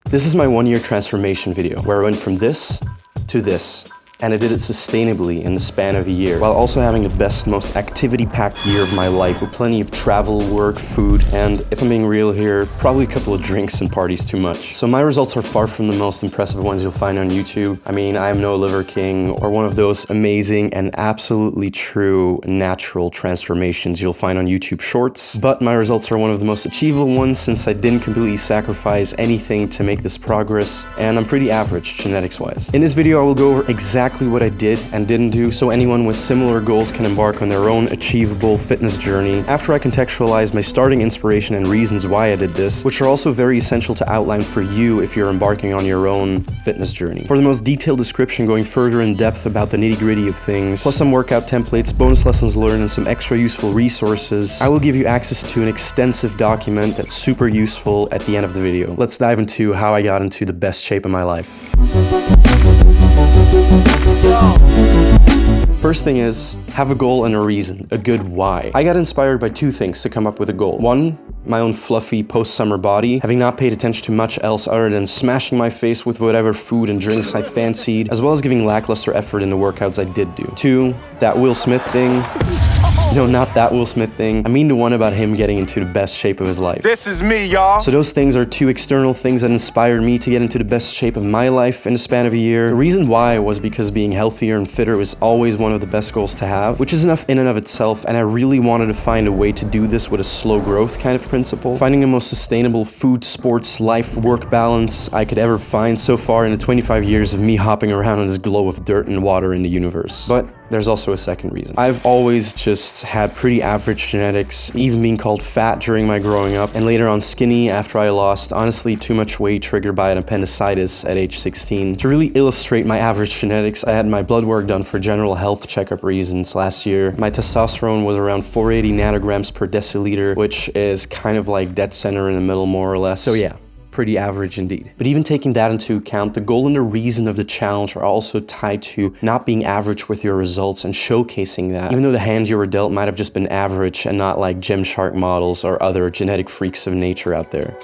This is my 1-year transformation video where I went from this to this. And I did it sustainably in the span of a year, while also having the best, most activity-packed year of my life, with plenty of travel, work, food, and if I'm being real here, probably a couple of drinks and parties too much. So my results are far from the most impressive ones you'll find on YouTube. I mean, I'm no liver king or one of those amazing and absolutely true natural transformations you'll find on YouTube Shorts, but my results are one of the most achievable ones since I didn't completely sacrifice anything to make this progress, and I'm pretty average genetics-wise. In this video, I will go over exactly what I did and didn't do so anyone with similar goals can embark on their own achievable fitness journey, after I contextualize my starting inspiration and reasons why I did this, which are also very essential to outline for you if you're embarking on your own fitness journey. For the most detailed description going further in depth about the nitty-gritty of things, plus some workout templates, bonus lessons learned, and some extra useful resources, I will give you access to an extensive document that's super useful at the end of the video. Let's dive into how I got into the best shape of my life. First thing is, have a goal and a reason, a good why. I got inspired by two things to come up with a goal. One, my own fluffy post-summer body, having not paid attention to much else other than smashing my face with whatever food and drinks I fancied, as well as giving lackluster effort in the workouts I did do. Two, that Will Smith thing. No, not that Will Smith thing. I mean the one about him getting into the best shape of his life. This is me, y'all. So those things are two external things that inspired me to get into the best shape of my life in the span of a year. The reason why was because being healthier and fitter was always one of the best goals to have, which is enough in and of itself, and I really wanted to find a way to do this with a slow growth kind of principle. Finding the most sustainable food, sports, life, work balance I could ever find so far in the 25 years of me hopping around on this globe of dirt and water in the universe. But there's also a second reason. I've always just had pretty average genetics, even being called fat during my growing up, and later on skinny after I lost honestly too much weight triggered by an appendicitis at age 16. To really illustrate my average genetics, I had my blood work done for general health checkup reasons last year. My testosterone was around 480 nanograms per deciliter, which is kind of like dead center in the middle more or less. So yeah, pretty average indeed. But even taking that into account, the goal and the reason of the challenge are also tied to not being average with your results and showcasing that, even though the hand you were dealt might have just been average and not like Gymshark models or other genetic freaks of nature out there.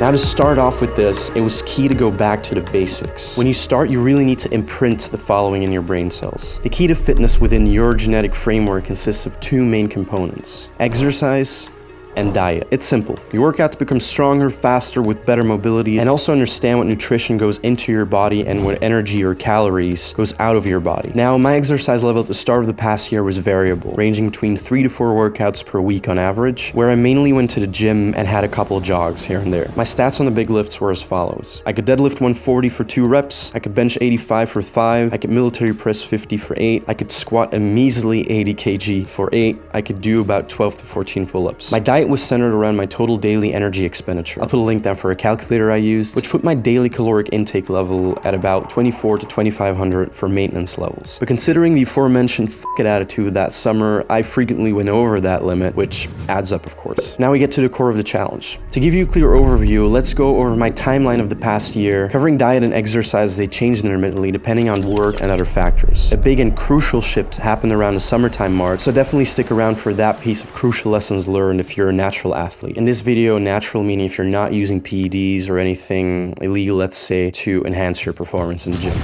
Now to start off with this, it was key to go back to the basics. When you start, you really need to imprint the following in your brain cells. The key to fitness within your genetic framework consists of two main components: exercise and diet. It's simple. You work out to become stronger, faster, with better mobility, and also understand what nutrition goes into your body and what energy or calories goes out of your body. Now, my exercise level at the start of the past year was variable, ranging between 3 to 4 workouts per week on average, where I mainly went to the gym and had a couple of jogs here and there. My stats on the big lifts were as follows. I could deadlift 140 for 2 reps, I could bench 85 for 5, I could military press 50 for 8, I could squat a measly 80 kg for 8, I could do about 12 to 14 pull-ups. My diet was centered around my total daily energy expenditure. I'll put a link down for a calculator I used, which put my daily caloric intake level at about 24 to 2500 for maintenance levels. But considering the aforementioned f*** it attitude that summer, I frequently went over that limit, which adds up of course. Now we get to the core of the challenge. To give you a clear overview, let's go over my timeline of the past year, covering diet and exercise as they changed intermittently depending on work and other factors. A big and crucial shift happened around the summertime mark, so definitely stick around for that piece of crucial lessons learned if you're a natural athlete. In this video, natural meaning if you're not using PEDs or anything illegal, let's say, to enhance your performance in the gym.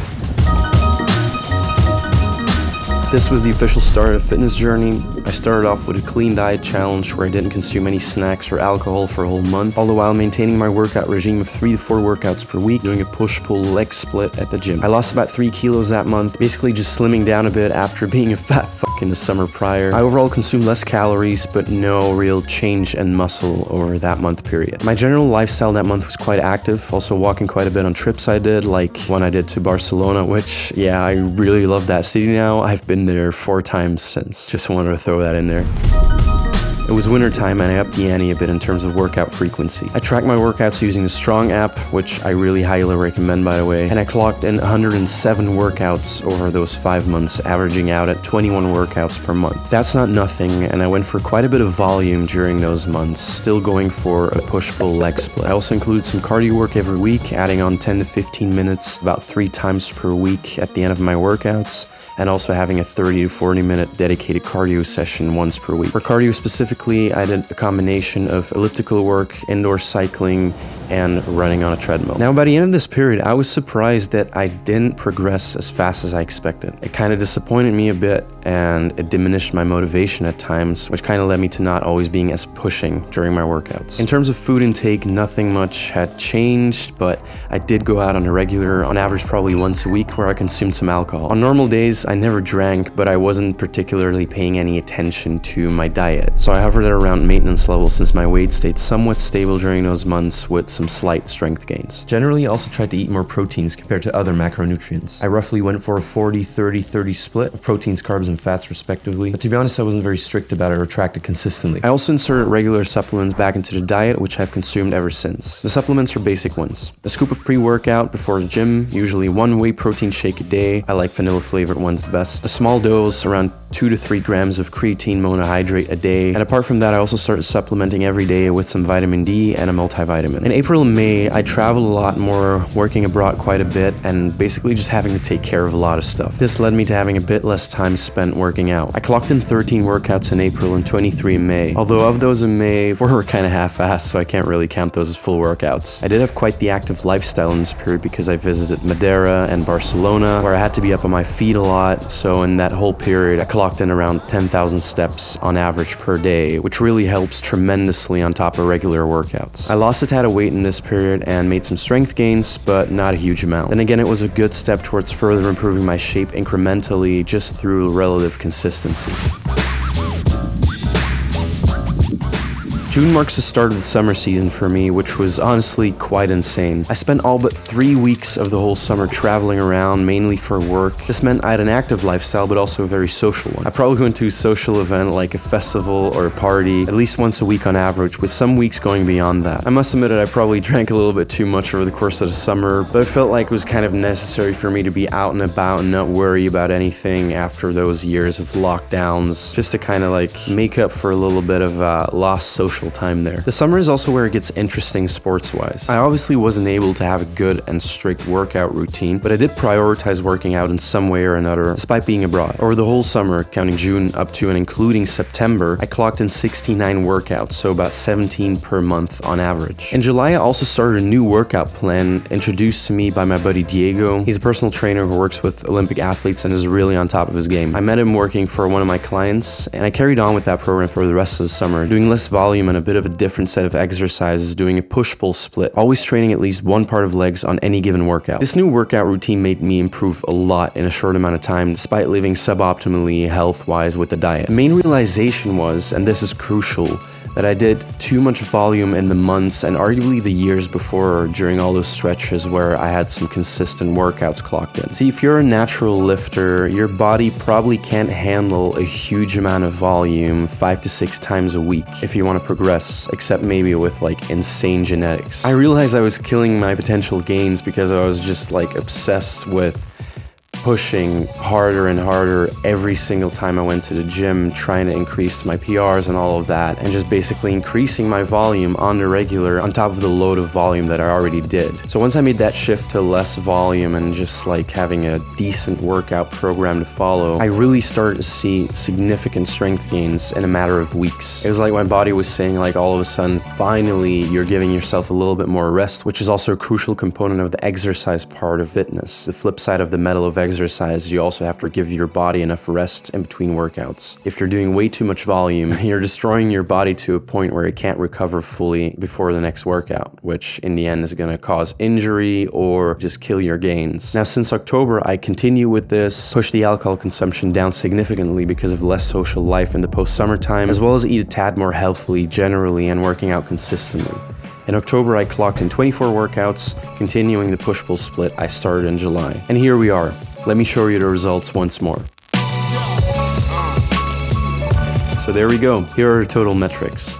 This was the official start of fitness journey. I started off with a clean diet challenge where I didn't consume any snacks or alcohol for a whole month, all the while maintaining my workout regime of 3 to 4 workouts per week, doing a push-pull leg split at the gym. I lost about 3 kilos that month, basically just slimming down a bit after being a fat fuck in the summer prior. I overall consumed less calories, but no real change in muscle over that month period. My general lifestyle that month was quite active, also walking quite a bit on trips I did, like one I did to Barcelona, which, yeah, I really love that city now. I've been there 4 times since. Just wanted to throw that in there. It was winter time and I upped the ante a bit in terms of workout frequency. I tracked my workouts using the Strong app, which I really highly recommend by the way, and I clocked in 107 workouts over those 5 months, averaging out at 21 workouts per month. That's not nothing, and I went for quite a bit of volume during those months, still going for a push-pull leg split. I also include some cardio work every week, adding on 10 to 15 minutes about 3 times per week at the end of my workouts. and also having a 30 to 40 minute dedicated cardio session once per week. For cardio specifically, I did a combination of elliptical work, indoor cycling, and running on a treadmill. Now, by the end of this period, I was surprised that I didn't progress as fast as I expected. It kind of disappointed me a bit, and it diminished my motivation at times, which kind of led me to not always being as pushing during my workouts. In terms of food intake, nothing much had changed, but I did go out on a regular, on average probably once a week, where I consumed some alcohol. On normal days, I never drank, but I wasn't particularly paying any attention to my diet. So I hovered at around maintenance levels since my weight stayed somewhat stable during those months with some slight strength gains. Generally, I also tried to eat more proteins compared to other macronutrients. I roughly went for a 40-30-30 split of proteins, carbs, and fats respectively, but to be honest, I wasn't very strict about it or tracked it consistently. I also inserted regular supplements back into the diet, which I've consumed ever since. The supplements are basic ones. A scoop of pre-workout before the gym, usually one whey protein shake a day. I like vanilla flavored ones the best. A small dose, around 2 to 3 grams of creatine monohydrate a day. And apart from that, I also started supplementing every day with some vitamin D and a multivitamin. In April and May, I traveled a lot more, working abroad quite a bit, and basically just having to take care of a lot of stuff. This led me to having a bit less time spent working out. I clocked in 13 workouts in April and 23 in May. Although of those in May, 4 were kind of half-assed, so I can't really count those as full workouts. I did have quite the active lifestyle in this period because I visited Madeira and Barcelona, where I had to be up on my feet a lot, so in that whole period, I clocked in around 10,000 steps on average per day, which really helps tremendously on top of regular workouts. I lost a tad of weight in this period and made some strength gains, but not a huge amount. Then again, it was a good step towards further improving my shape incrementally just through relative consistency. June marks the start of the summer season for me, which was honestly quite insane. I spent all but 3 weeks of the whole summer traveling around, mainly for work. This meant I had an active lifestyle, but also a very social one. I probably went to a social event like a festival or a party at least once a week on average, with some weeks going beyond that. I must admit that I probably drank a little bit too much over the course of the summer, but it felt like it was kind of necessary for me to be out and about and not worry about anything after those years of lockdowns, just to kind of like make up for a little bit of lost social time there. The summer is also where it gets interesting sports-wise. I obviously wasn't able to have a good and strict workout routine, but I did prioritize working out in some way or another, despite being abroad. Over the whole summer, counting June up to and including September, I clocked in 69 workouts, so about 17 per month on average. In July, I also started a new workout plan introduced to me by my buddy Diego. He's a personal trainer who works with Olympic athletes and is really on top of his game. I met him working for one of my clients, and I carried on with that program for the rest of the summer, doing less volume and a bit of a different set of exercises, doing a push-pull split, always training at least one part of legs on any given workout. This new workout routine made me improve a lot in a short amount of time, despite living suboptimally health-wise with the diet. The main realization was, and this is crucial, that I did too much volume in the months and arguably the years before during all those stretches where I had some consistent workouts clocked in. See, if you're a natural lifter, your body probably can't handle a huge amount of volume 5 to 6 times a week if you want to progress, except maybe with like insane genetics. I realized I was killing my potential gains because I was just like obsessed with pushing harder and harder every single time I went to the gym, trying to increase my PRs and all of that, and just basically increasing my volume on the regular on top of the load of volume that I already did. So once I made that shift to less volume and just like having a decent workout program to follow, I really started to see significant strength gains in a matter of weeks. It was like my body was saying like all of a sudden, finally you're giving yourself a little bit more rest, which is also a crucial component of the exercise part of fitness. The flip side of the medal of exercise, you also have to give your body enough rest in between workouts. If you're doing way too much volume, you're destroying your body to a point where it can't recover fully before the next workout, which in the end is going to cause injury or just kill your gains. Now, since October, I continue with this, push the alcohol consumption down significantly because of less social life in the post-summer time, as well as eat a tad more healthily generally and working out consistently. In October, I clocked in 24 workouts, continuing the push-pull split I started in July. And here we are. Let me show you the results once more. So there we go. Here are the total metrics.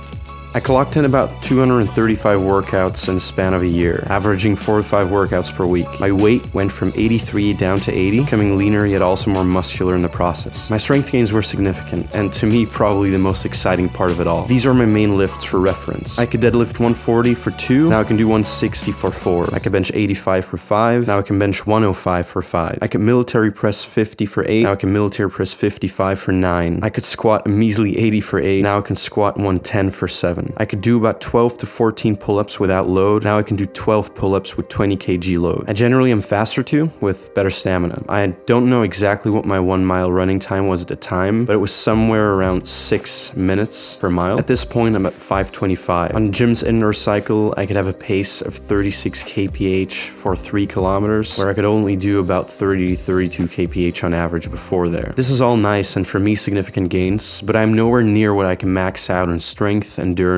I clocked in about 235 workouts in the span of a year, averaging 4 to 5 workouts per week. My weight went from 83 down to 80, becoming leaner yet also more muscular in the process. My strength gains were significant, and to me, probably the most exciting part of it all. These are my main lifts for reference. I could deadlift 140 for 2, now I can do 160 for 4. I could bench 85 for 5, now I can bench 105 for 5. I could military press 50 for 8, now I can military press 55 for 9. I could squat a measly 80 for 8, now I can squat 110 for 7. I could do about 12 to 14 pull-ups without load, now I can do 12 pull-ups with 20 kg load. I generally am faster too, with better stamina. I don't know exactly what my 1 mile running time was at the time, but it was somewhere around 6 minutes per mile. At this point, I'm at 5:25. On gym's indoor cycle, I could have a pace of 36 kph for 3 kilometers, where I could only do about 30 to 32 kph on average before there. This is all nice and for me significant gains, but I'm nowhere near what I can max out in strength, endurance,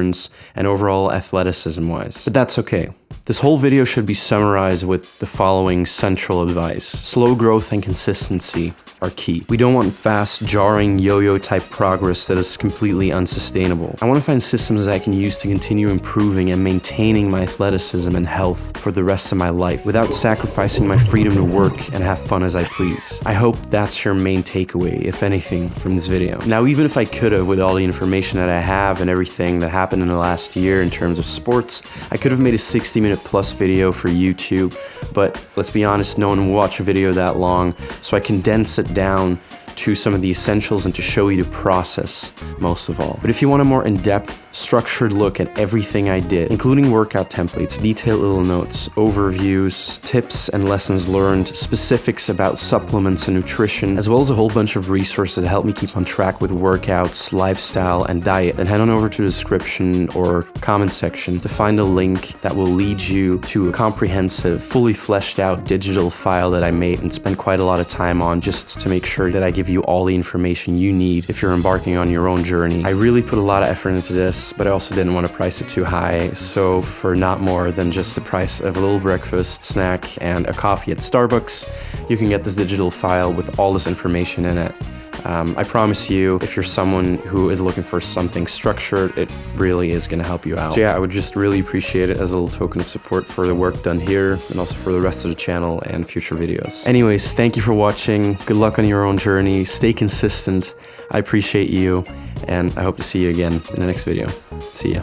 and overall athleticism wise. But that's okay. This whole video should be summarized with the following central advice. Slow growth and consistency are key. We don't want fast, jarring, yo-yo type progress that is completely unsustainable. I want to find systems that I can use to continue improving and maintaining my athleticism and health for the rest of my life without sacrificing my freedom to work and have fun as I please. I hope that's your main takeaway, if anything, from this video. Now, even if I could have, with all the information that I have and everything that happened in the last year in terms of sports, I could have made a 60-minute plus video for YouTube, but let's be honest, no one will watch a video that long, so I condense it down to some of the essentials and to show you the process most of all. But if you want a more in-depth, structured look at everything I did, including workout templates, detailed little notes, overviews, tips and lessons learned, specifics about supplements and nutrition, as well as a whole bunch of resources that help me keep on track with workouts, lifestyle, and diet, then head on over to the description or comment section to find a link that will lead you to a comprehensive, fully fleshed out digital file that I made and spent quite a lot of time on just to make sure that I give you all the information you need if you're embarking on your own journey. I really put a lot of effort into this, but I also didn't want to price it too high, so for not more than just the price of a little breakfast, snack, and a coffee at Starbucks, you can get this digital file with all this information in it. I promise you, if you're someone who is looking for something structured, it really is going to help you out. So yeah, I would just really appreciate it as a little token of support for the work done here and also for the rest of the channel and future videos. Anyways, thank you for watching. Good luck on your own journey. Stay consistent. I appreciate you, and I hope to see you again in the next video. See ya.